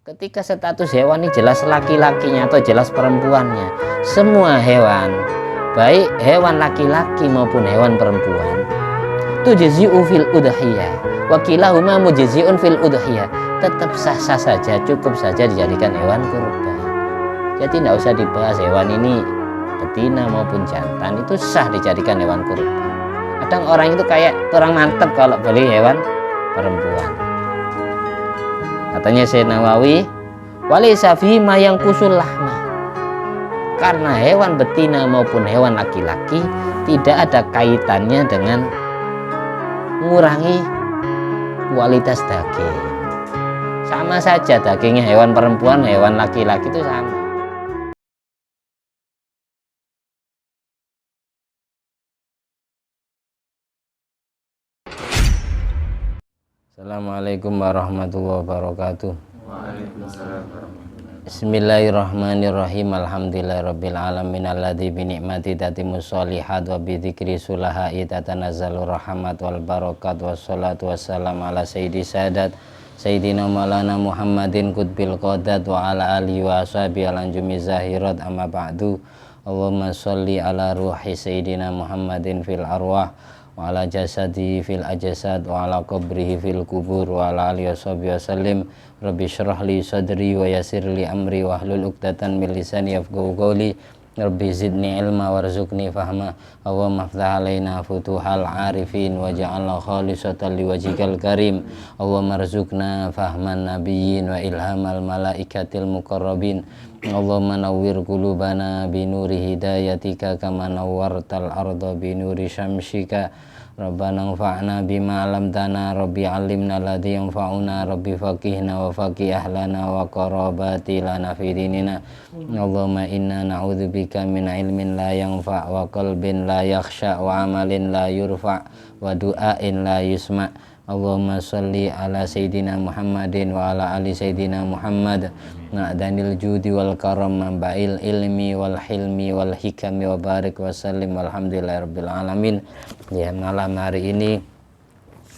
Ketika status hewan ini jelas laki-lakinya atau jelas perempuannya, semua hewan, baik hewan laki-laki maupun hewan perempuan, tujzi'u fil udhiyah wa kilahuma mujzi'un fil udhiyah, tetap sah-sah saja, cukup saja dijadikan hewan kurban. Jadi tidak usah dibahas hewan ini betina maupun jantan, itu sah dijadikan hewan kurban. Kadang orang itu kayak kurang mantep kalau beli hewan perempuan. Katanya Syekh Nawawi, walaysa fi ma yang kusul lahma, karena hewan betina maupun hewan laki-laki tidak ada kaitannya dengan mengurangi kualitas daging. Sama saja dagingnya hewan perempuan, hewan laki-laki itu sama. Assalamualaikum warahmatullahi wabarakatuh. Waalaikumsalam warahmatullahi wabarakatuh. Bismillahirrahmanirrahim. Alhamdulillahirabbil alamin alladzi bi ni'mati tatimmus sholihat wa bi dzikri sulaha'i tatanazzalu rahmat wal barakat wassalatu wassalamu ala sayyidi sadat sayyidina maulana Muhammadin qutbil qadat wa ala alihi wa ashabihi al-anjumi zahirat amma ba'du. Allahumma sholli ala ruhi sayyidina Muhammadin fil arwah wa ala jasadi fil ajasad wa ala qabrihi fil kubur wa ala alihi washabihi wasallim. Rabbi syrah li sadri wa yassir li amri wa hlul uqdatan min lisani yafqahu qawli. Rabbi zidni ilma warzuqni fahma. Allahumma ftah alaina futuhal arifin wa ja'alna khalisatan liwajhikal karim. Allahumma rzuqna fahman nabiyyin wa ilhamal malaikatil muqarrabin. Allahumma nawwir qulubana binuri hidayatika kama nawwartal arda binuri syamsika. Rabbana anfa'na bima 'allamtana, Rabbi 'allimna alladzi yanfa'una, Rabbi faqihna wa faqih ahlana wa qarabati lana fi dinina. Allahumma inna na'udzubika min ilmin la yanfa' wa qalbin la yakhsha wa 'amalin la yurfa' wa du'ain la yusma'. Allahumma sholli ala sayyidina Muhammadin wa ala ali sayyidina Muhammad. Na'danil judi wal karam mamba'il ilmi wal hilmi wal hikami wa barik wa sallim walhamdulillahirabbil alamin. Ya, malam hari ini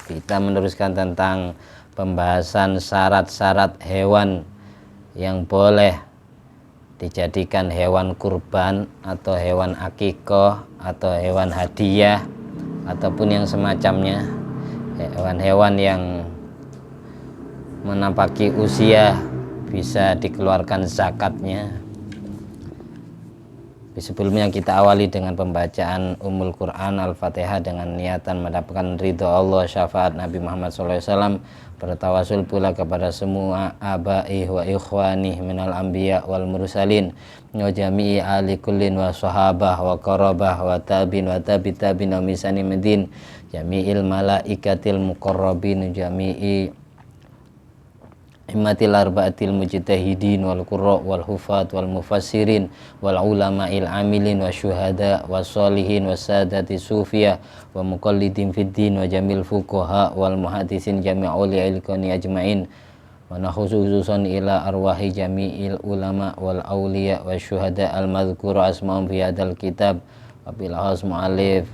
kita meneruskan tentang pembahasan syarat-syarat hewan yang boleh dijadikan hewan kurban atau hewan akikoh atau hewan hadiah ataupun yang semacamnya. Hewan-hewan yang menampaki usia bisa dikeluarkan zakatnya. Sebelumnya kita awali dengan pembacaan Ummul Quran Al-Fatihah dengan niatan mendapatkan ridho Allah, syafaat Nabi Muhammad SAW. Bertawasul pula kepada semua abai wa ikhwani minal anbiya wal mursalin wa jami'i ali kullin wa sahabah wa qarabah wa tabin wa tabit tabin wa misani medin jami'il malaikatil muqarrabin jami'i himmatil arba'atil mujtahidin wal qurra wal hufat wal mufassirin wal ulama'il amilin wa syuhada wa sholihin wa sadati sufiyah wa muqallidin fid din wa jamil fuqaha wal muhaddisin jami'ul ilkani ajma'in wa nakhususan ila arwahi jami'il ulama wal awliya wa syuhada al madhkura asma'um fi hadal kitab wa bil khas mu'allif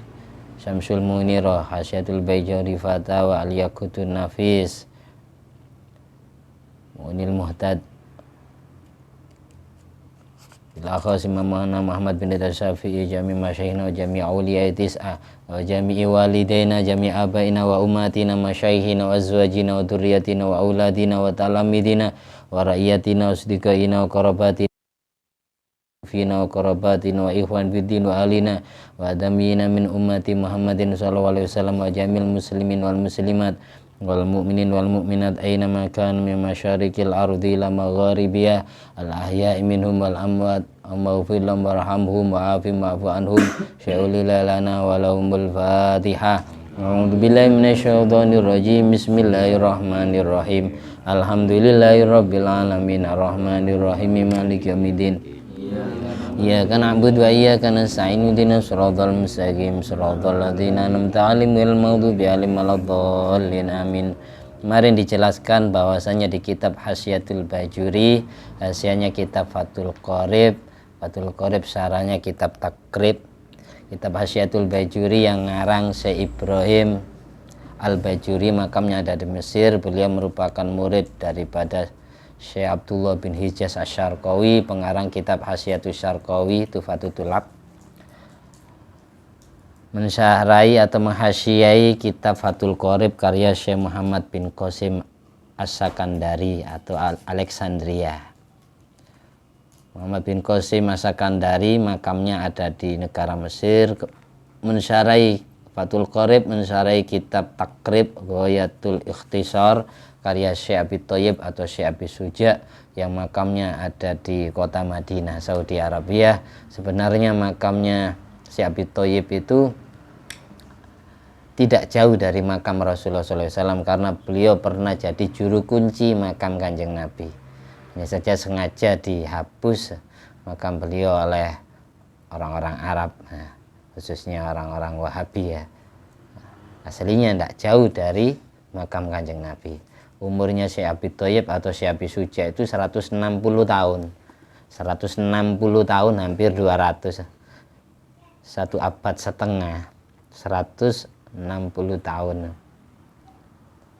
Syamsul Munirah Hasyatul Baijuri Fatawa al Yaqutun Nafis Munil Muhtad ila khas Imam Muhammad bin Syafi'i jami' masyayikhna wa jami' awliya tis'ah wa jami'i walidaina jami' abaina wa ummatina masyayikhina wa azwajina wa dzurriyyatina wa auladina wa talamidina wa ra'iyatina wa siddiqaina wa qarabatina fina wa qarabatina wa ikhwan fiddin wa alina wa adamina min ummati Muhammadin sallallahu alaihi wasallam wa jamil muslimin wal muslimat wal mu'minin wal mu'minat aina ma kanu min masyariqil ardi ila magharibiha al ahya'i minhum wal amwat maghfir lahum warhamhum wa afim wa'fu anhum sya'ulila lana wa lahumul fatihah. A'udzu billahi minasyaitonir rajim. Bismillahirrahmanirrahim. Alhamdulillahirabbil alamin arrahmanir rahim maliki yaumiddin. Iyyaka na'budu wa iyyaka nasta'in ihdinas siratal mustaqim siratal ladzina an'amta 'alaihim ghairil maghdubi alaihim waladdallin amin. Kemarin dijelaskan bahwasanya di kitab Hasyatul Bajuri, hasilnya kitab Fathul Qorib. Fathul Qorib syarahnya kitab Takrib. Kitab Hasyatul Bajuri yang ngarang Syekh Ibrahim Al-Bajuri, makamnya ada di Mesir. Beliau merupakan murid daripada Syekh Abdullah bin Hijaz Asy-Syarqawi, pengarang kitab Hasyiatus Syarqawi Tuhfatul Tulab, mensyahrai atau menghasyiai kitab Fathul Qorib karya Syekh Muhammad bin Qasim As-Sakandari atau Alexandria. Muhammad bin Qasim As-Sakandari makamnya ada di negara Mesir. Mensyahrai Fathul Qorib, mensyahrai kitab Takrib Ghayatul Ikhtisar karya Syekh Abi Thayyib atau Syekh Abi Suja yang makamnya ada di kota Madinah, Saudi Arabia. Sebenarnya makamnya Syekh Abi Thayyib itu tidak jauh dari makam Rasulullah SAW karena beliau pernah jadi juru kunci makam Kanjeng Nabi. Hanya saja sengaja dihapus makam beliau oleh orang-orang Arab, khususnya orang-orang Wahabi ya. Aslinya tidak jauh dari makam Kanjeng Nabi. Umurnya Syekh Abi Thayyib atau Syekh Abi Suja itu 160 tahun. 160 tahun, hampir 200. 1 abad setengah. 160 tahun.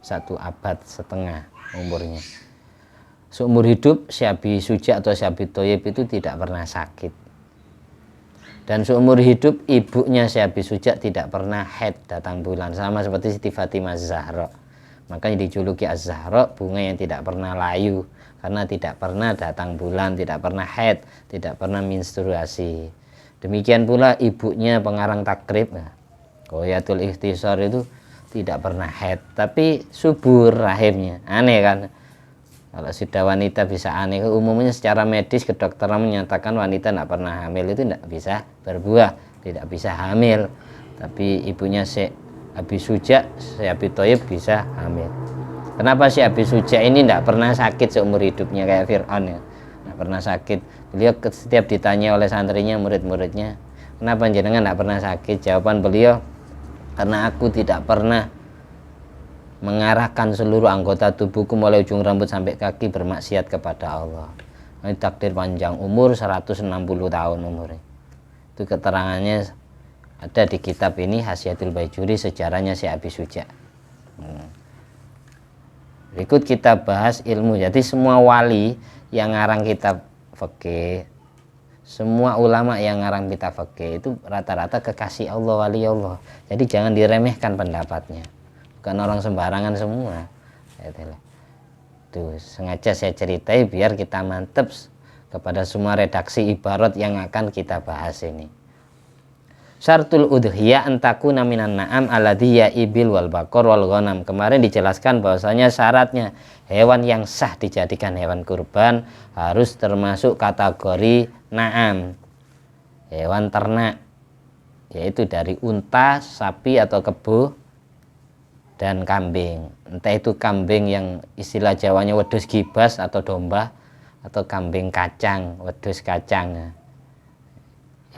1 abad setengah umurnya. Seumur hidup Syekh Abi Suja atau Syekh Abi Thayyib itu tidak pernah sakit. Dan seumur hidup ibunya Syekh Abi Suja tidak pernah haid datang bulan, sama seperti Siti Fatimah Zahra. Makanya dijuluki Az-Zahra, bunga yang tidak pernah layu, karena tidak pernah datang bulan, tidak pernah haid, tidak pernah menstruasi. Demikian pula ibunya pengarang Takrib, Ghayatul Ikhtisar itu tidak pernah haid, tapi subur rahimnya. Aneh kan? Kalau sudah wanita bisa aneh, umumnya secara medis kedokteran menyatakan wanita tidak pernah hamil itu tidak bisa berbuah, tidak bisa hamil. Tapi ibunya Syekh Abi Suja, Syekh Abi Thayyib bisa hamil. Kenapa Syekh Abi Suja ini tidak pernah sakit seumur hidupnya kayak Fir'aun ya? Tidak pernah sakit. Beliau setiap ditanya oleh santrinya, murid-muridnya, kenapa jenengan tidak pernah sakit? Jawaban beliau, karena aku tidak pernah mengarahkan seluruh anggota tubuhku mulai ujung rambut sampai kaki bermaksiat kepada Allah. Ini takdir panjang umur, 160 tahun umurnya. Itu keterangannya ada di kitab ini, Hasyiatul Baijuri, sejarahnya Syekh Abi Suja. Berikut kita bahas ilmu. Jadi semua wali yang ngarang kitab fikih, semua ulama yang ngarang kitab fikih itu rata-rata kekasih Allah, wali Allah. Jadi jangan diremehkan pendapatnya. Bukan orang sembarangan semua. Tuh, sengaja saya ceritai biar kita mantep kepada semua redaksi ibarat yang akan kita bahas ini. Syartul udhiyah antakuna minan na'am alladhi ya ibil wal bakor wal ghanam. Kemarin dijelaskan bahwasanya syaratnya hewan yang sah dijadikan hewan kurban harus termasuk kategori na'am, hewan ternak, yaitu dari unta, sapi atau kebo, dan kambing. Entah itu kambing yang istilah Jawanya wedhus gibas atau domba, atau kambing kacang, wedhus kacang.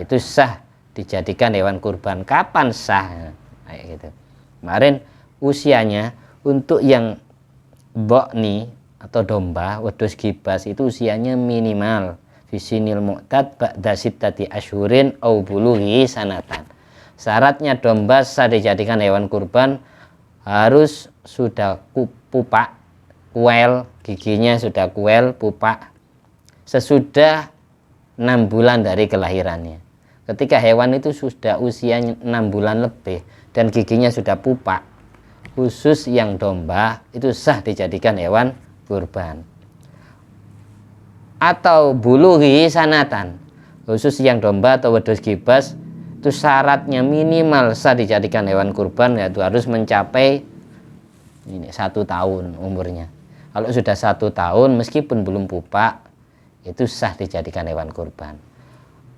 Itu sah dijadikan hewan kurban. Kapan sah? Kayak gitu. Kemarin usianya untuk yang bokni atau domba, wedhus gibas itu usianya minimal fisinil mu'tad ba'da sittati asyhurin au bulughi sanatan. Syaratnya domba sah dijadikan hewan kurban harus sudah pupak, kuel, giginya sudah kuel, pupak, sesudah 6 bulan dari kelahirannya. Ketika hewan itu sudah usianya 6 bulan lebih dan giginya sudah pupak, khusus yang domba itu sah dijadikan hewan kurban. Atau bulughi sanatan, khusus yang domba atau wedhus gibas, itu syaratnya minimal sah dijadikan hewan kurban, yaitu harus mencapai 1 tahun umurnya. Kalau sudah 1 tahun meskipun belum pupak, itu sah dijadikan hewan kurban.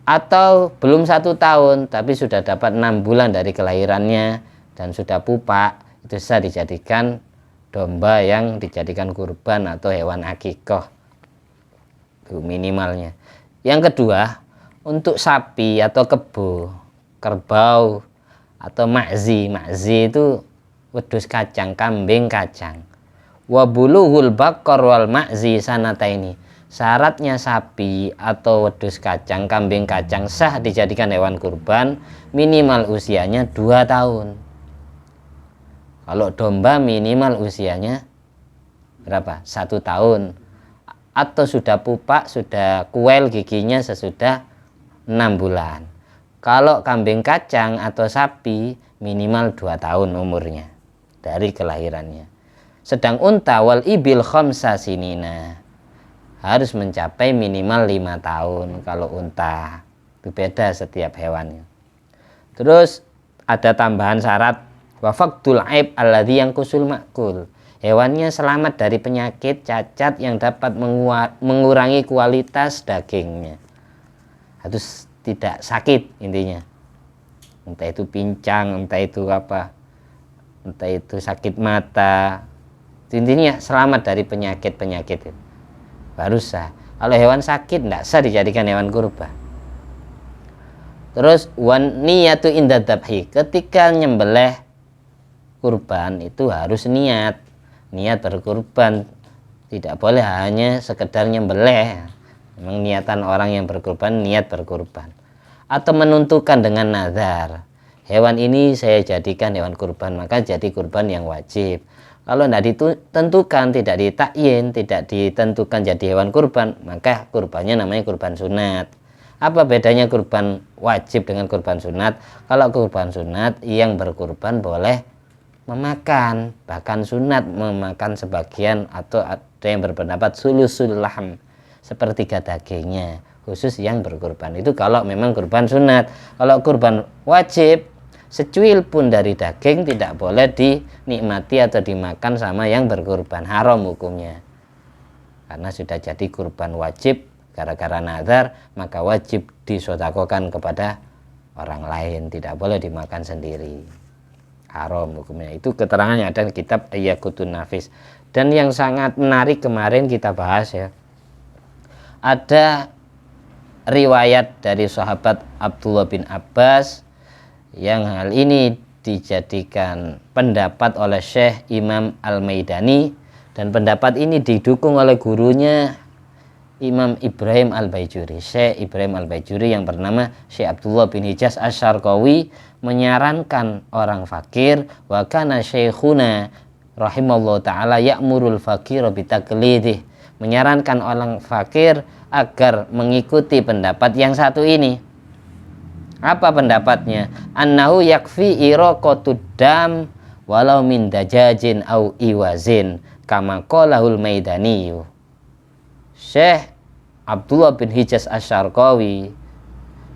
Atau belum 1 tahun tapi sudah dapat 6 bulan dari kelahirannya dan sudah pupak, itu sah dijadikan domba yang dijadikan kurban atau hewan akikah. Itu minimalnya. Yang kedua, untuk sapi atau kebo, kerbau atau ma'zi itu wedhus kacang, kambing kacang. Wa bulughul bakar wal ma'zi sanataini. Syaratnya sapi atau wedhus kacang, kambing kacang sah dijadikan hewan kurban minimal usianya 2 tahun. Kalau domba minimal usianya berapa? 1 tahun. atau sudah pupak, sudah kuel giginya sesudah 6 bulan. Kalau kambing kacang atau sapi minimal 2 tahun umurnya dari kelahirannya. Sedang unta wal ibil khamsa sinina harus mencapai minimal 5 tahun kalau unta. Itu beda setiap hewannya. Terus ada tambahan syarat wafaqtul aib alladzi yanqusul ma'kul. Hewannya selamat dari penyakit cacat yang dapat mengurangi kualitas dagingnya. Harus tidak sakit intinya. Entah itu pincang, entah itu apa, entah itu sakit mata. Intinya selamat dari penyakit-penyakit itu. Baru sah. Kalau hewan sakit tidak sah dijadikan hewan kurban. Terus wan niyatu inda dzabhi, ketika nyembelih kurban itu harus niat berkurban, tidak boleh hanya sekedar nyembelih. Memang niatan orang yang berkurban niat berkurban, atau menentukan dengan nazar, hewan ini saya jadikan hewan kurban, maka jadi kurban yang wajib. Kalau tidak ditentukan, tidak ditakyin, tidak ditentukan jadi hewan kurban, maka kurbannya namanya kurban sunat. Apa bedanya kurban wajib dengan kurban sunat? Kalau kurban sunat yang berkurban boleh memakan, bahkan sunat memakan sebagian, atau ada yang berpendapat sulusul lahm, sepertiga dagingnya, khusus yang berkurban. Itu kalau memang kurban sunat. Kalau kurban wajib, secuil pun dari daging tidak boleh dinikmati atau dimakan sama yang berkurban, haram hukumnya. Karena sudah jadi kurban wajib gara-gara nazar, maka wajib disedekahkan kepada orang lain, tidak boleh dimakan sendiri. Haram hukumnya. Itu keterangannya ada di kitab Yaqutun Nafis. Dan yang sangat menarik kemarin kita bahas ya, ada riwayat dari sahabat Abdullah bin Abbas yang hal ini dijadikan pendapat oleh Syekh Imam Al-Maidani, dan pendapat ini didukung oleh gurunya Imam Ibrahim Al-Baijuri. Syekh Ibrahim Al-Baijuri yang bernama Syekh Abdullah bin Hijaz Asy-Syarqawi menyarankan orang fakir, wa kana syekhuna rahimallahu taala ya'murul fakir bitaqlidih, menyarankan orang fakir agar mengikuti pendapat yang satu ini. Apa pendapatnya? Annahu yakfi iraqatud dam walau min dajajin au iwazin kama qalahul Maidani. Syekh Abdullah bin Hijaz Asy-Syarqawi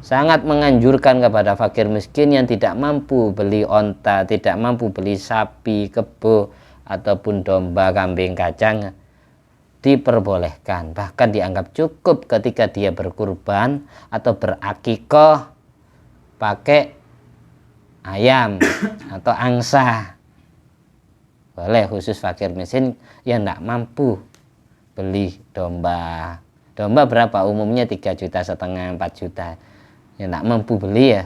sangat menganjurkan kepada fakir miskin yang tidak mampu beli onta, tidak mampu beli sapi, kebo, ataupun domba, kambing, kacang, diperbolehkan, bahkan dianggap cukup ketika dia berkurban atau berakikah pakai ayam atau angsa. Boleh khusus fakir miskin yang tidak mampu beli domba. Domba berapa? Umumnya 3,5 juta, 4 juta. Yang tidak mampu beli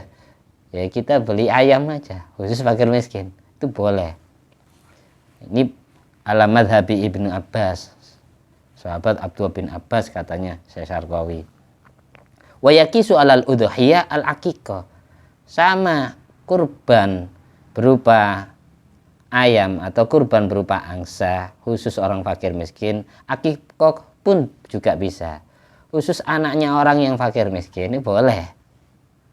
ya kita beli ayam aja, khusus fakir miskin. Itu boleh. Ini ala madhabi Ibnu Abbas, sahabat Abdullah bin Abbas, katanya Syekh Syarqawi. Wa yaqisu alal udhiyah al aqiqah, sama kurban berupa ayam atau kurban berupa angsa khusus orang fakir miskin, aqiqah pun juga bisa. Khusus anaknya orang yang fakir miskin ini boleh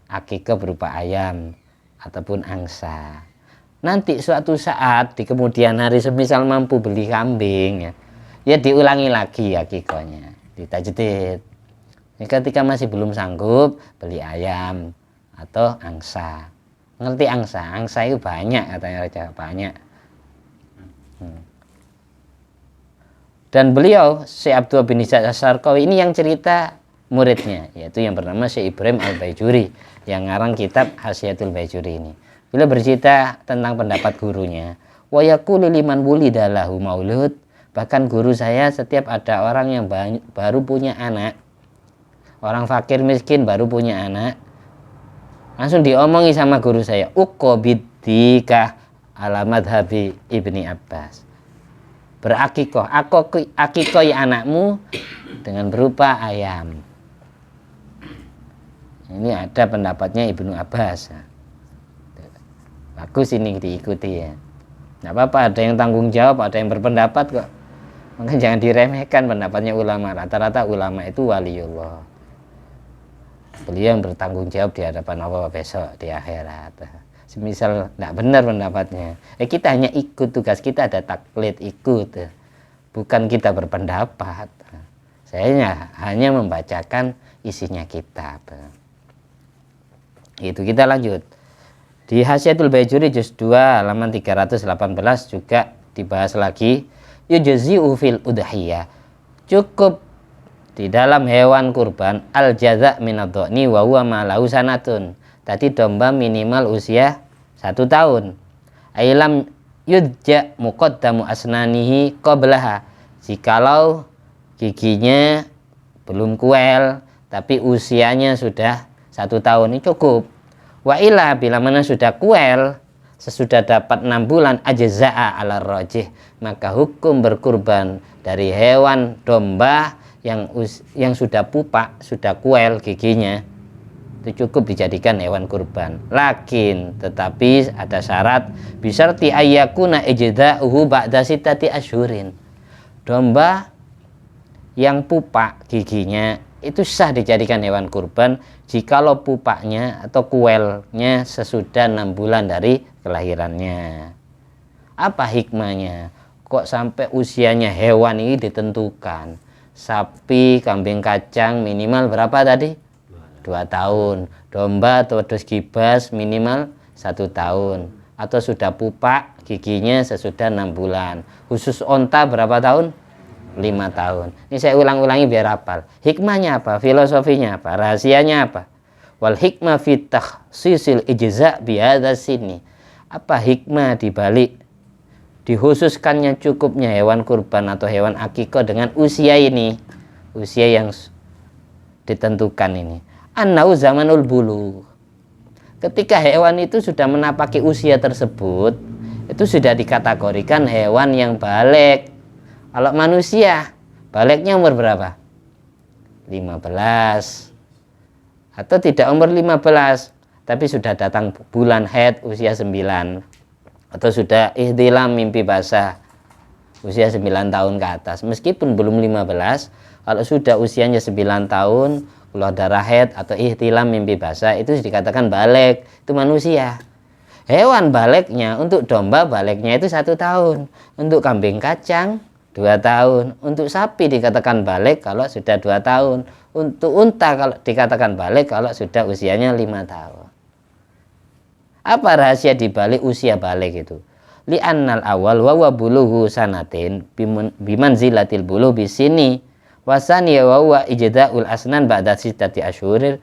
akikah berupa ayam ataupun angsa. Nanti suatu saat di kemudian hari semisal mampu beli kambing ya diulangi lagi akikahnya, ditajdid. Ketika masih belum sanggup, beli ayam atau angsa. Ngerti angsa? Angsa itu banyak katanya Raja, banyak. Dan beliau Syekh Abdullah bin Hijaz Asy-Syarqawi ini yang cerita muridnya, yaitu yang bernama Syekh Ibrahim Al-Baijuri yang ngarang kitab Hasyiatul Baijuri ini. Beliau bercerita tentang pendapat gurunya. Wa yaqulu liman wulida lahu maulud, bahkan guru saya setiap ada orang yang baru punya anak, orang fakir miskin baru punya anak, langsung diomongi sama guru saya, uqobidika ala madhabi Ibni Abbas, berakikoh, akikoh anakmu dengan berupa ayam. Ini ada pendapatnya Ibnu Abbas. Bagus ini diikuti ya. Nggak apa-apa, ada yang tanggung jawab, ada yang berpendapat kok. Maka jangan diremehkan pendapatnya ulama. Rata-rata ulama itu waliullah. Beliau yang bertanggung jawab di hadapan Allah besok di akhirat. Semisal tidak benar pendapatnya, kita hanya ikut, tugas kita ada taklid, ikut, bukan kita berpendapat. Saya hanya membacakan isinya kitab. Itu kita lanjut. Di Hasyiatul Baijuri juz 2 halaman 318 juga dibahas lagi, yujzi'u fil udhiyah, cukup di dalam hewan kurban al jaza' minadh-dhani wa huwa ma lahu sanatun. Tadi domba minimal usia 1 tahun. Ailam yudja muqaddamu asnanihi qablaha, jikalau giginya belum kuel tapi usianya sudah 1 tahun, ini cukup. Wa ila, bila mana sudah kuel sesudah dapat 6 bulan, ajza'a ala rajih, maka hukum berkurban dari hewan domba yang sudah pupak, sudah kuel giginya, itu cukup dijadikan hewan kurban. Lakin tetapi ada syarat, bisarti ayyakuna ijda'uhu ba'da sittati asyhurin. Domba yang pupak giginya itu sah dijadikan hewan kurban jikalau pupaknya atau kuelnya sesudah 6 bulan dari kelahirannya. Apa hikmahnya? Kok sampai usianya hewan ini ditentukan? Sapi, kambing kacang minimal berapa tadi? 2 tahun. Domba atau wedhus gibas minimal 1 tahun. Atau sudah pupak giginya sesudah 6 bulan. Khusus onta berapa tahun? 5 tahun. Ini saya ulang-ulangi biar hafal. Hikmahnya apa? Filosofinya apa? Rahasianya apa? Wal hikmah fi takhsisil ijza' bi hadzal sini. Apa hikmah dibalik dikhususkannya cukupnya hewan kurban atau hewan akikah dengan usia ini? Usia yang ditentukan ini. Annau zamanul bulu. Ketika hewan itu sudah menapaki usia tersebut, itu sudah dikategorikan hewan yang baligh. Kalau manusia, baliknya umur berapa? 15. Atau tidak umur 15, tapi sudah datang bulan haid usia 9. Atau sudah ihtilam mimpi basah usia 9 tahun ke atas. Meskipun belum 15, kalau sudah usianya 9 tahun, keluar darah haid atau ihtilam mimpi basah, itu dikatakan baligh, itu manusia. Hewan balighnya, untuk domba balighnya itu 1 tahun. Untuk kambing kacang 2 tahun. Untuk sapi dikatakan baligh kalau sudah 2 tahun. Untuk unta kalau dikatakan baligh kalau sudah usianya 5 tahun. Apa rahasia dibalik usia baligh itu? Li'annal awal wa huwa bulughu sanatin bimanzilatil bulugh bisini wasani wa huwa ijda'ul asnan ba'da sittati asyhurin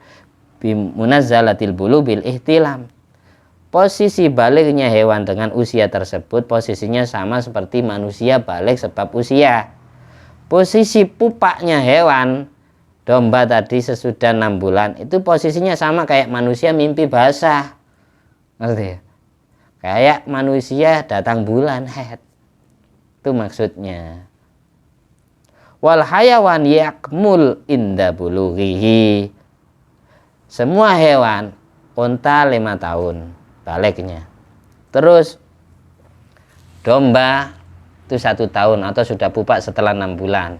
bimunazzalatil bulugh bil ihtilam. Posisi balighnya hewan dengan usia tersebut posisinya sama seperti manusia baligh sebab usia. Posisi pupaknya hewan domba tadi sesudah 6 bulan itu posisinya sama kayak manusia mimpi basah. Ngerti ya? Kayak manusia datang bulan haid. Itu maksudnya. Wal hayawan yakmul inda bulughihi. Semua hewan, unta 5 tahun balighnya. Terus domba itu 1 tahun atau sudah pupak setelah 6 bulan.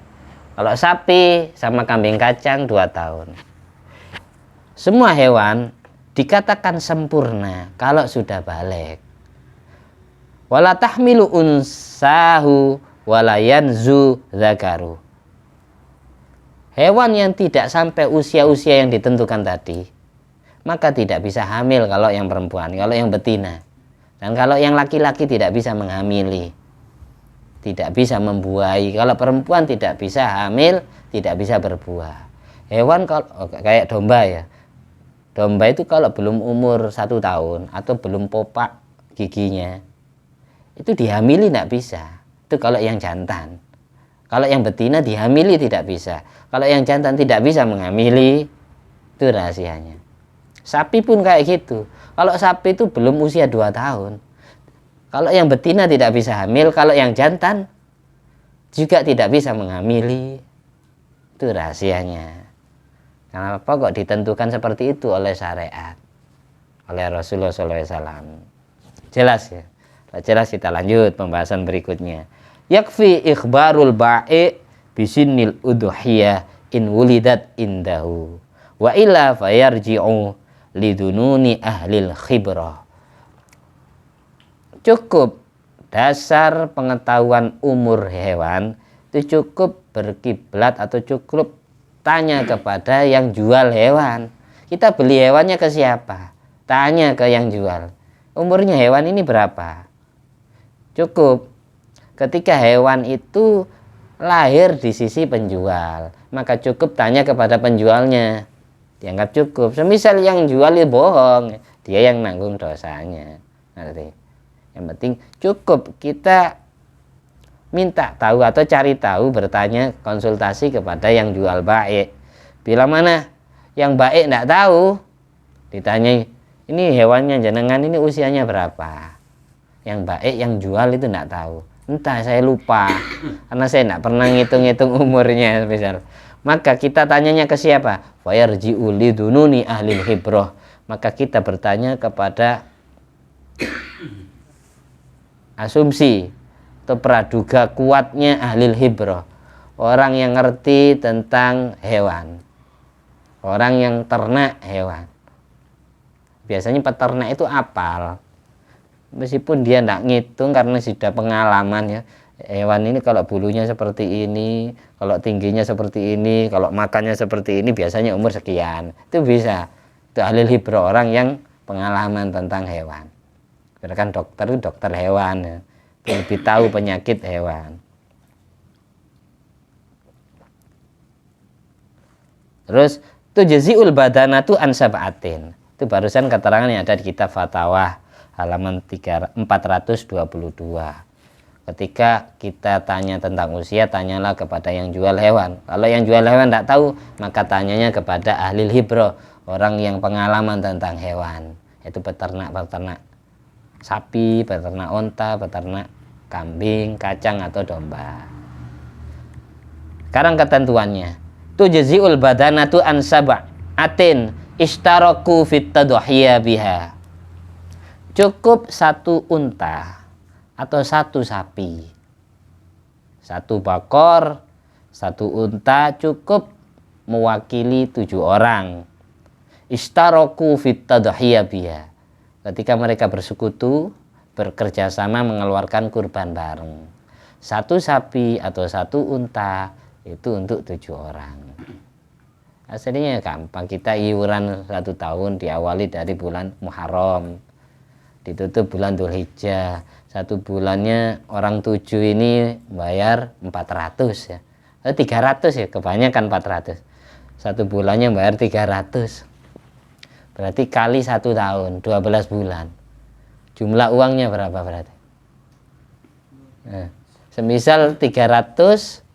Kalau sapi sama kambing kacang 2 tahun. Semua hewan dikatakan sempurna kalau sudah baligh. Wala tahmilu unsahu wala yanzu dzakaru. Hewan yang tidak sampai usia-usia yang ditentukan tadi, maka tidak bisa hamil kalau yang perempuan, kalau yang betina. Dan kalau yang laki-laki tidak bisa menghamili, tidak bisa membuahi. Kalau perempuan tidak bisa hamil, tidak bisa berbuah. Hewan kalau kayak domba ya. Domba itu kalau belum umur 1 tahun atau belum popak giginya, itu dihamili tidak bisa. Itu kalau yang jantan. Kalau yang betina dihamili tidak bisa. Kalau yang jantan tidak bisa menghamili, itu rahasianya. Sapi pun kayak gitu. Kalau sapi itu belum usia 2 tahun. Kalau yang betina tidak bisa hamil, kalau yang jantan juga tidak bisa menghamili. Itu rahasianya. Kenapa kok ditentukan seperti itu oleh syariat, oleh Rasulullah SAW? Jelas ya? Jelas, kita lanjut pembahasan berikutnya. yakfi ikhbarul ba'i bisinnil udhiyah in wulidat indahu wa illa fayarji'u lidununi ahlil khibrah. Cukup dasar pengetahuan umur hewan itu cukup berkiblat atau cukup tanya kepada yang jual hewan. Kita beli hewannya ke siapa? Tanya ke yang jual. Umurnya hewan ini berapa? Cukup. Ketika hewan itu lahir di sisi penjual, maka cukup tanya kepada penjualnya. Dianggap cukup. Semisal yang jual itu bohong, dia yang nanggung dosanya. Yang penting cukup kita minta tahu atau cari tahu, bertanya, konsultasi kepada yang jual baik. Bila mana yang baik tidak tahu, ditanya, ini hewannya jenengan ini usianya berapa? Yang baik yang jual itu tidak tahu. Entah, saya lupa karena saya tidak pernah ngitung-ngitung umurnya misal. Maka kita tanyanya ke siapa? Fayarji'u lidununi ahlil khibrah. Maka kita bertanya kepada asumsi atau praduga kuatnya ahlil khibrah, orang yang ngerti tentang hewan, orang yang ternak hewan. Biasanya peternak itu apal, meskipun dia tidak ngitung karena sudah pengalaman ya. Hewan ini kalau bulunya seperti ini, kalau tingginya seperti ini, kalau makannya seperti ini, biasanya umur sekian. Itu bisa. Itu ahlil khibrah, orang yang pengalaman tentang hewan. Kan dokter itu dokter hewan ya. Lebih tahu penyakit hewan. Terus tujzi'ul badanatu an sab'atin. Itu barusan keterangan yang ada di kitab Fatwa halaman 422. Ketika kita tanya tentang usia, tanyalah kepada yang jual hewan. Kalau yang jual hewan tidak tahu, maka tanyanya kepada ahlil khibrah, orang yang pengalaman tentang hewan. Itu peternak-peternak sapi, peternak onta, peternak kambing, kacang atau domba. Sekarang ketentuannya. Tujzi'ul badanatu an sab'atin ishtaraku fit tadhiyah biha. Cukup satu unta atau satu sapi. Satu bakor, satu unta cukup mewakili 7 orang. Ishtaraku fit tadhiyah biha. Ketika mereka bersekutu, bekerja sama mengeluarkan kurban bareng. Satu sapi atau satu unta itu untuk 7 orang. Aslinya gampang, kita iuran 1 tahun diawali dari bulan Muharram, ditutup bulan Dzulhijjah. 1 bulannya orang 7 ini bayar 400 ya. 300 ya, kebanyakan 400. 1 bulannya bayar 300. Berarti kali 1 tahun, 12 bulan. Jumlah uangnya berapa berarti? Nah, semisal 300,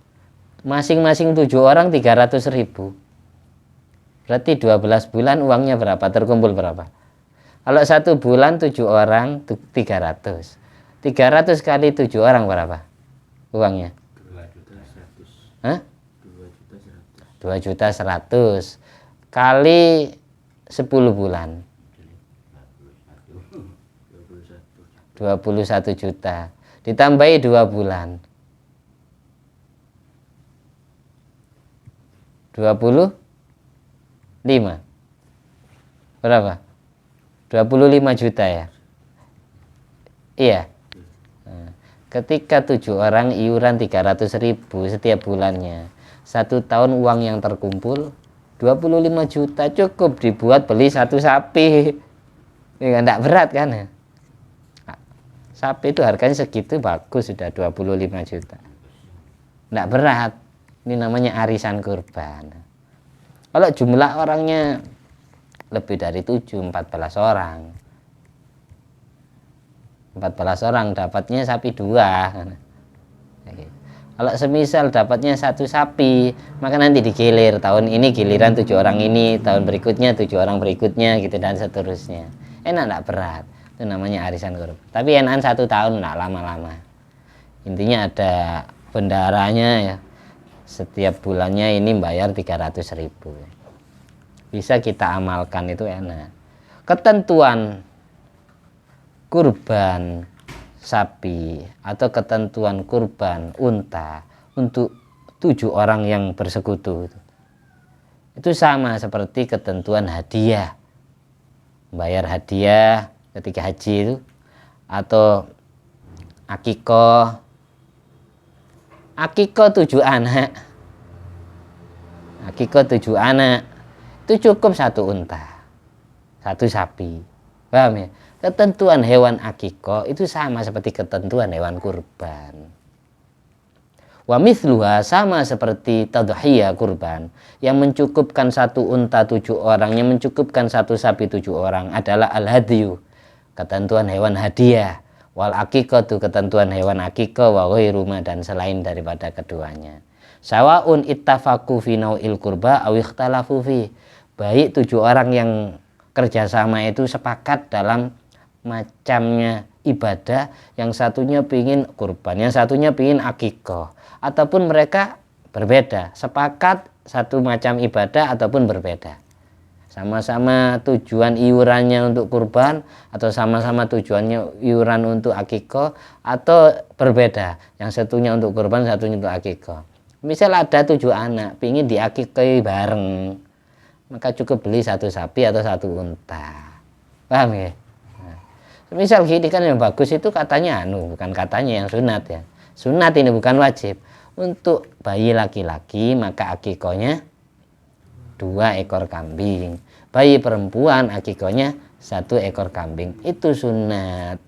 masing-masing 7 orang 300.000. Berarti 12 bulan uangnya berapa? Terkumpul berapa? Kalau 1 bulan 7 orang 300. 300 kali 7 orang berapa? Uangnya? 2.100.000. Hah? 2.100.000 kali 10 bulan 21 juta ditambahi 2 bulan 25 berapa? 25 juta ya? Iya. Nah, ketika 7 orang iuran 300.000 setiap bulannya, 1 tahun uang yang terkumpul 25 juta cukup dibuat beli 1 sapi. Ya, enggak berat kan? Sapi itu harganya segitu bagus, sudah 25 juta. Enggak berat. Ini namanya arisan kurban. Kalau jumlah orangnya lebih dari 7, 14 orang. 14 orang dapatnya sapi 2. Kalau semisal dapatnya 1 sapi, maka nanti digilir. Tahun ini giliran 7 orang ini, tahun berikutnya 7 orang berikutnya, gitu dan seterusnya. Enak, enggak berat. Itu namanya arisan kurban. Tapi enakan 1 tahun, enggak lama-lama. Intinya ada bendaharanya ya. Setiap bulannya ini bayar 300.000. Bisa kita amalkan, itu enak. Ketentuan kurban sapi atau ketentuan kurban unta untuk 7 orang yang bersekutu itu sama seperti ketentuan hadiah, bayar hadiah ketika haji itu, atau akikoh 7 anak, akikoh 7 anak itu cukup 1 unta, 1 sapi. Paham ya? Ketentuan hewan akikoh itu sama seperti ketentuan hewan kurban. Wa mithluha, sama seperti tadhiyah kurban yang mencukupkan 1 unta 7 orang, yang mencukupkan 1 sapi 7 orang adalah al-hadyu, ketentuan hewan hadiah, wal aqiqatu, ketentuan hewan aqiqah, wa ghairuhuma, dan selain daripada keduanya. Sawaun ittafaqu fi nau'il qurba aw ikhtalafu fi, baik 7 orang yang kerjasama itu sepakat dalam macamnya ibadah, yang satunya pingin kurban, yang satunya pingin akikoh, ataupun mereka berbeda, sepakat satu macam ibadah ataupun berbeda, sama-sama tujuan iurannya untuk kurban atau sama-sama tujuannya iuran untuk akikoh, atau berbeda, yang satunya untuk kurban, satunya untuk akikoh. Misal ada 7 anak pingin diakikohi bareng, maka cukup beli 1 sapi atau 1 unta. Paham ya? Misal gini kan yang bagus itu katanya bukan katanya yang sunat ya. Sunat ini bukan wajib. Untuk bayi laki-laki maka akikohnya 2 ekor kambing. Bayi perempuan akikohnya 1 ekor kambing. Itu sunat.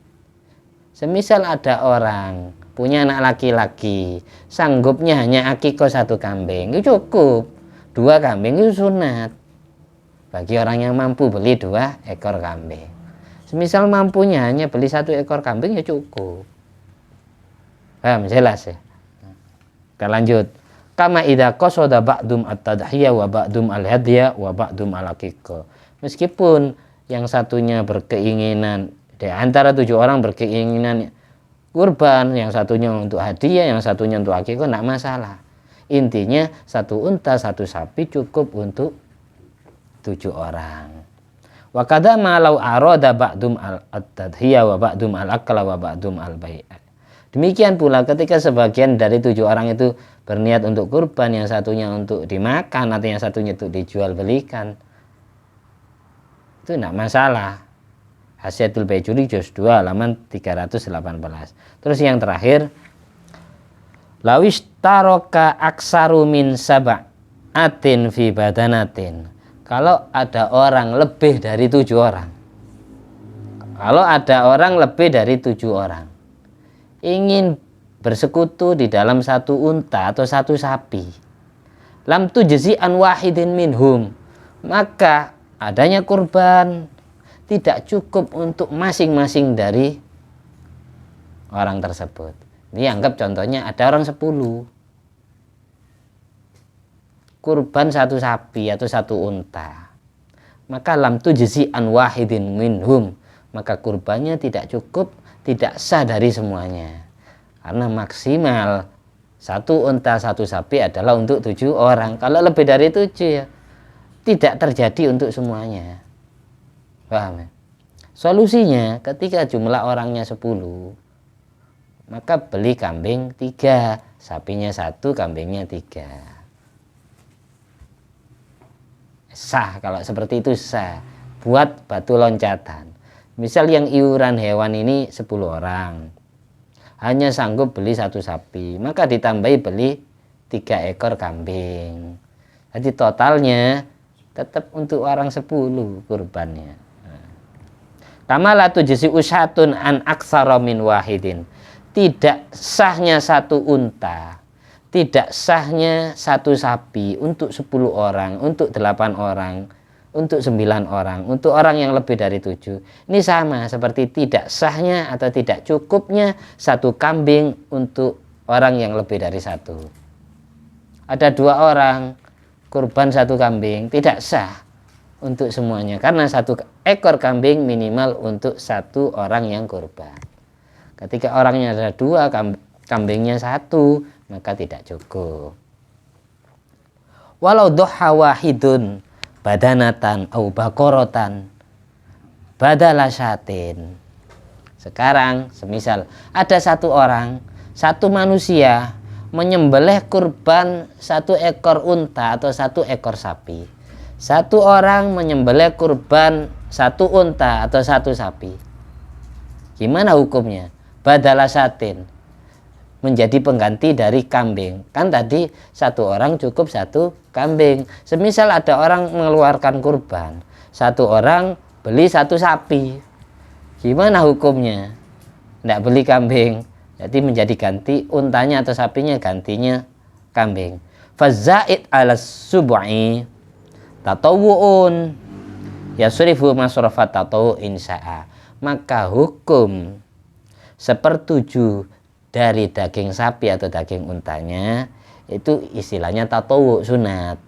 Semisal ada orang punya anak laki-laki, sanggupnya hanya akikoh 1 kambing, itu cukup. 2 kambing itu sunat. Bagi orang yang mampu beli 2 ekor kambing. Semisal mampunya hanya beli 1 ekor kambing ya cukup. Paham, jelas ya? Kita lanjut. Kama idza qasada ba'dum at-tadhiyah wa ba'dum al-hadiyah wa ba'dum al-aqiqah. Meskipun yang satunya berkeinginan, di antara 7 orang berkeinginan kurban, yang satunya untuk hadiah, yang satunya untuk aqiqah, enggak masalah. Intinya 1 unta 1 sapi cukup untuk 7 orang. Wa kadza ma law arada ba'dum al-tadhiyah wa ba'dum al-akla wa ba'dum al-bai'. Demikian pula ketika sebagian dari 7 orang itu berniat untuk kurban, yang satunya untuk dimakan atau yang satunya untuk dijual belikan, itu tidak masalah. Hasyatul Baiquni juz 2 halaman 318. Terus yang terakhir, lawis taroka aksaru min sab'atin fi badanatin. Kalau ada orang lebih dari 7 orang, kalau ada orang lebih dari 7 orang ingin bersekutu di dalam 1 unta atau 1 sapi, lam tujzi an wahidin minhum, maka adanya kurban tidak cukup untuk masing-masing dari orang tersebut. Ini anggap contohnya ada orang 10, kurban 1 sapi atau 1 unta, maka lam tujzi an wahidin minhum, maka kurbannya tidak cukup, tidak sah dari semuanya, karena maksimal 1 unta 1 sapi adalah untuk 7 orang. Kalau lebih dari 7 ya tidak terjadi untuk semuanya. Paham ya? Solusinya ketika jumlah orangnya 10, maka beli kambing 3, sapinya 1, kambingnya 3. Sah, kalau seperti itu sah. Buat batu loncatan. Misal yang iuran hewan ini 10 orang, hanya sanggup beli 1 sapi, maka ditambahi beli 3 ekor kambing. Jadi totalnya tetap untuk orang 10 kurbannya. Kama la tujzi usatun an aksara min wahidin. Tidak sahnya 1 unta, tidak sahnya 1 sapi untuk 10 orang, untuk 8 orang, untuk 9 orang, untuk orang yang lebih dari 7. Ini sama seperti tidak sahnya atau tidak cukupnya 1 kambing untuk orang yang lebih dari 1. Ada 2 orang kurban 1 kambing, tidak sah untuk semuanya, karena 1 ekor kambing minimal untuk 1 orang yang kurban. Ketika orangnya ada 2, kambingnya 1, maka tidak cukup. Walau doha wahidun badanatan au bakorotan badala syatin. Sekarang semisal ada satu orang, satu manusia menyembelih kurban satu ekor unta atau satu ekor sapi. Satu orang menyembelih kurban satu unta atau satu sapi. Gimana hukumnya? Badala satin, menjadi pengganti dari kambing. Kan tadi satu orang cukup satu kambing. Semisal ada orang mengeluarkan kurban, satu orang beli satu sapi. Gimana hukumnya? Tidak beli kambing, jadi menjadi ganti untanya atau sapinya, gantinya kambing. Fazaid ala sub'i tatawu'un yasrifu masrafat tatawu insya'a. Maka hukum sepertujuh dari daging sapi atau daging untanya itu istilahnya tatawu, sunat,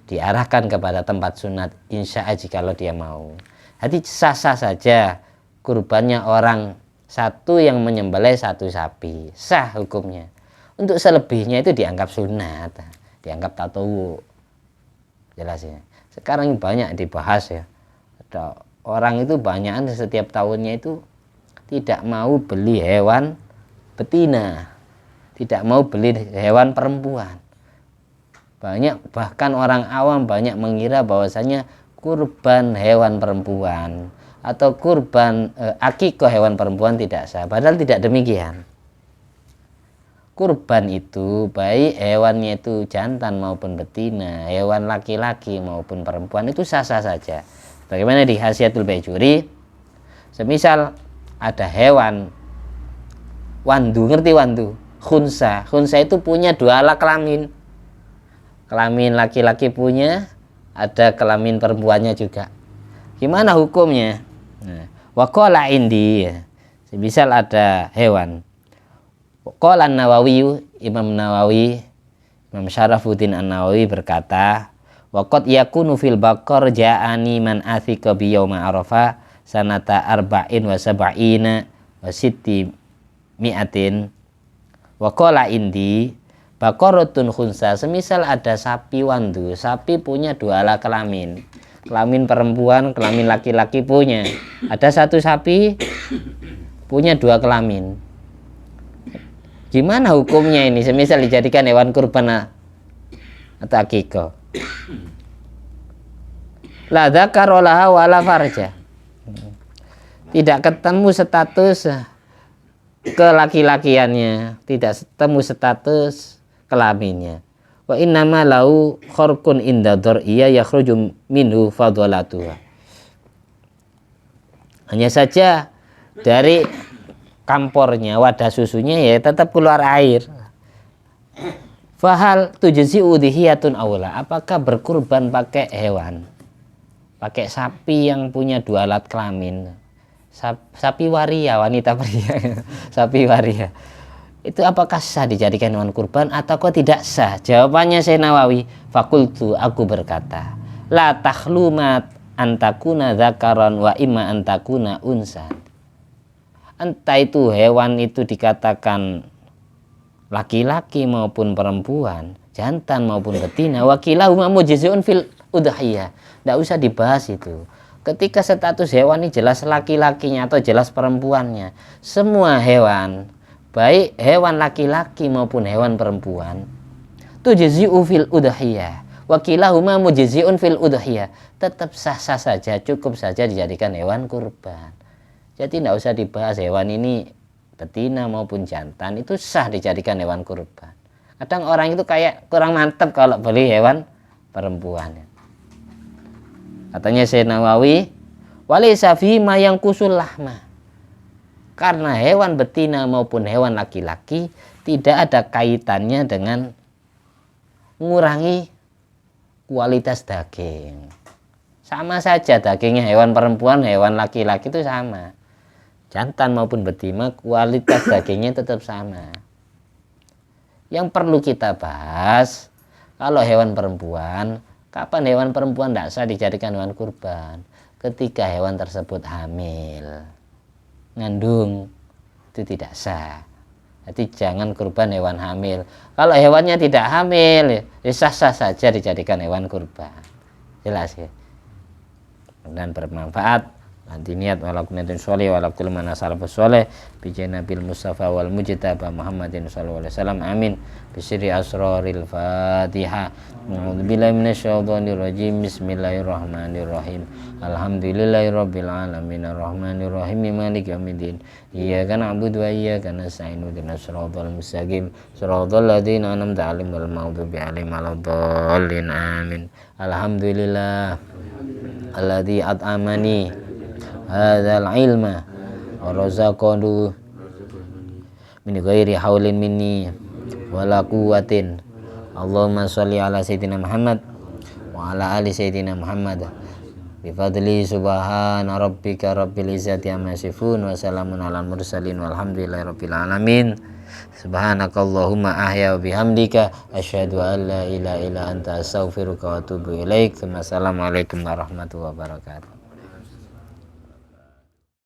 diarahkan kepada tempat sunat insya'a jikalau dia mau. Jadi sah-sah saja kurbannya orang satu yang menyembelih satu sapi, sah hukumnya. Untuk selebihnya itu dianggap sunat, dianggap tatawu. Jelas ya. Sekarang banyak dibahas ya. Ada orang itu banyakan setiap tahunnya itu tidak mau beli hewan betina, tidak mau beli hewan perempuan. Banyak, bahkan orang awam banyak mengira bahwasanya kurban hewan perempuan atau kurban akikah hewan perempuan tidak sah. Padahal tidak demikian. Kurban itu baik hewannya itu jantan maupun betina, hewan laki-laki maupun perempuan itu sah-sah saja. Bagaimana di Hasyiatul Baijuri, semisal ada hewan wandu, ngerti wandu? Khunsa. Khunsa itu punya dua alat kelamin. Kelamin laki-laki punya, ada kelamin perempuannya juga. Gimana hukumnya? Nah, waqala indi, semisal ada hewan. Qala An-Nawawi, Imam Nawawi, Imam Syarafuddin An-Nawawi berkata, waqad yakunu fil baqar ja'ani man athika bi yauma arafa sanata arba'in wa sab'ina wa sitti mi'atin. Wa qala indi baqaratun khunsa, semisal ada sapi wandu, sapi punya dua alat kelamin, kelamin perempuan, kelamin laki-laki punya. Ada satu sapi punya dua kelamin. Gimana hukumnya ini? Semisal dijadikan hewan kurban atau akikah. La dzakara laha wala farja. Tidak ketemu status kelaki-lakiannya, tidak ketemu status kelaminnya. Wa innama lau kharqun inda dzar'iyya yakhruju minhu fadhalatuha. Hanya saja dari kampornya, wadah susunya ya tetap keluar air. Fahal tujzi udhiyatun awla, apakah berkurban pakai hewan, pakai sapi yang punya dua alat kelamin, sapi waria, wanita pria, sapi waria, itu apakah sah dijadikan hewan kurban atau kok tidak sah? Jawabannya Syekh Nawawi, fakultu, aku berkata, la takhlumat antakuna dzakaran wa imma antakuna unsan. Entah itu hewan itu dikatakan laki-laki maupun perempuan, jantan maupun betina, wakilahuma mujizun fil udhiyah. Tidak usah dibahas itu. Ketika status hewan ini jelas laki-lakinya atau jelas perempuannya, semua hewan, baik hewan laki-laki maupun hewan perempuan, tujzi'u fil udhiyah, wakilahuma mujizun fil udhiyah, tetap sah-sah saja, cukup saja dijadikan hewan kurban. Jadi tidak usah dibahas hewan ini betina maupun jantan, itu sah dijadikan hewan kurban. Kadang orang itu kayak kurang mantap kalau beli hewan perempuan. Katanya Syekh Nawawi, walaysa fi ma yanqusul lahma. Karena hewan betina maupun hewan laki-laki tidak ada kaitannya dengan mengurangi kualitas daging. Sama saja dagingnya hewan perempuan, hewan laki-laki itu sama. Jantan maupun betina kualitas dagingnya tetap sama. Yang perlu kita bahas, kalau hewan perempuan, kapan hewan perempuan tidak sah dijadikan hewan kurban? Ketika hewan tersebut hamil, ngandung, itu tidak sah. Jadi jangan kurban hewan hamil. Kalau hewannya tidak hamil, ya sah-sah saja dijadikan hewan kurban. Jelas ya. Dan bermanfaat. Anti niat wala kunatun sholih wala kullu man salafus sholih bi janabil mustafa wal mujtaba Muhammadin sallallahu alaihi wasallam amin bisri asraril Fatihah. A'udzubillahi minasyaitonir rajim. Bismillahirrahmanirrahim. Alhamdulillahirabbil alamin arrahmanir rahim maliki yaumiddin. Iyyaka na'budu wa iyyaka nasta'in ihdinas siratal mustaqim siratal ladzina an'amta 'alaihim ghairil maghdubi 'alaihim waladdallin amin. Alhamdulillah alladzi at'amani hadzal ilma wa razaqani min ghairi haulin minni wala quwwatin. Allahumma sholli ala sayyidina Muhammad wa ala ali sayyidina Muhammad bi fadli subhana rabbika rabbil izzati amma yasifun wa salamun alal mursalin walhamdulillahi rabbil alamin. Subhanakallahumma ahya wa bihamdika asyhadu an la ilaha illa anta astaghfiruka wa atubu ilaik. Assalamualaikum warahmatullahi wabarakatuh.